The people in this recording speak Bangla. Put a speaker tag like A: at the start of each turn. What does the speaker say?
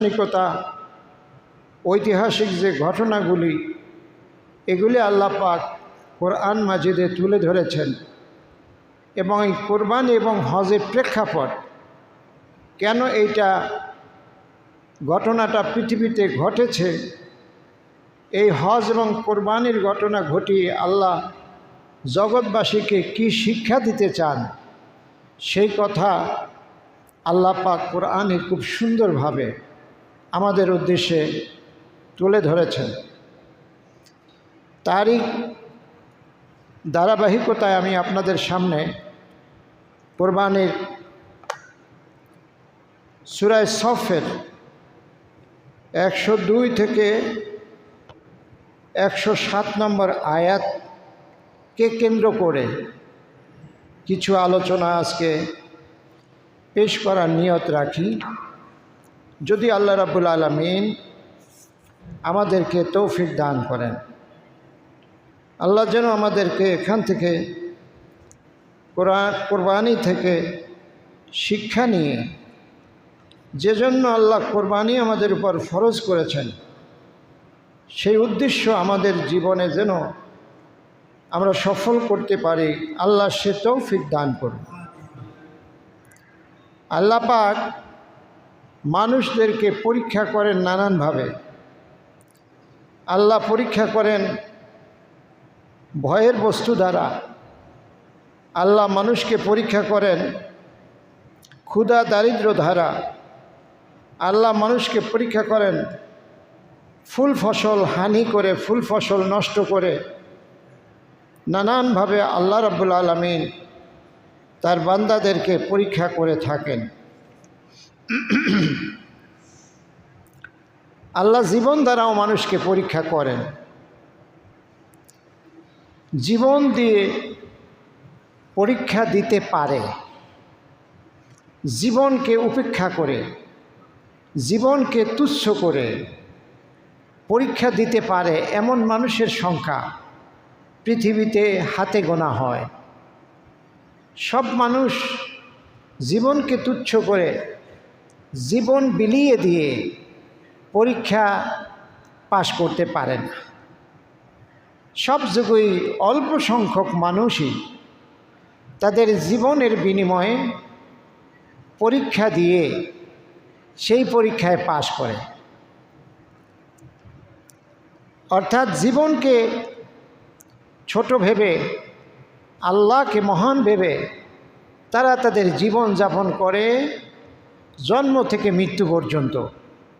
A: দার্শনিকতা, ঐতিহাসিক যে ঘটনাগুলি, এগুলি আল্লাহ পাক কোরআন মাজিদে তুলে ধরেছেন এবং এই কোরবানি এবং হজের প্রেক্ষাপট কেন এইটা ঘটনাটা পৃথিবীতে ঘটেছে, এই হজ এবং কোরবানির ঘটনা ঘটিয়ে আল্লাহ জগৎবাসীকে কি শিক্ষা দিতে চান, সেই কথা আল্লাহ পাক কোরআনে খুব সুন্দরভাবে আমাদের উদ্দেশ্যে তুলে ধরেছেন। তারই ধারাবাহিকতায় আমি আপনাদের সামনে কোরবানির সূরা সফের 102 থেকে 107 নম্বর আয়াতকে কেন্দ্র করে কিছু আলোচনা আজকে পেশ করার নিয়ত রাখি। যদি আল্লাহ রাব্বুল আলামিন আমাদেরকে তৌফিক দান করেন, আল্লাহ যেন আমাদেরকে এখান থেকে কোরবানি থেকে শিক্ষা নিয়ে, যে জন্য আল্লাহ কোরবানি আমাদের উপর ফরজ করেছেন, সেই উদ্দেশ্য আমাদের জীবনে যেন আমরা সফল করতে পারি, আল্লাহ সে তৌফিক দান করুন। আল্লাহ পাক মানুষদেরকে পরীক্ষা করেন নানানভাবে। আল্লাহ পরীক্ষা করেন ভয়ের বস্তু দ্বারা, আল্লাহ মানুষকে পরীক্ষা করেন ক্ষুধা দারিদ্র দ্বারা, আল্লাহ মানুষকে পরীক্ষা করেন ফুল ফসল হানি করে, ফুল ফসল নষ্ট করে। নানানভাবে আল্লাহ রাব্বুল আলামিন তার বান্দাদেরকে পরীক্ষা করে থাকেন। আল্লাহ জীবন দ্বারাও মানুষকে পরীক্ষা করেন। জীবন দিয়ে পরীক্ষা দিতে পারে, জীবনকে উপেক্ষা করে, জীবনকে তুচ্ছ করে পরীক্ষা দিতে পারে এমন মানুষের সংখ্যা পৃথিবীতে হাতে গোনা হয়। সব মানুষ জীবনকে তুচ্ছ করে, জীবন বিলিয়ে দিয়ে পরীক্ষা পাশ করতে পারে না। সব যুগেই অল্প সংখ্যক মানুষই তাদের জীবনের বিনিময়ে পরীক্ষা দিয়ে সেই পরীক্ষায় পাশ করে। অর্থাৎ জীবনকে ছোট ভেবে, আল্লাহকে মহান ভেবে তারা তাদের জীবন যাপন করে জন্ম থেকে মৃত্যু পর্যন্ত।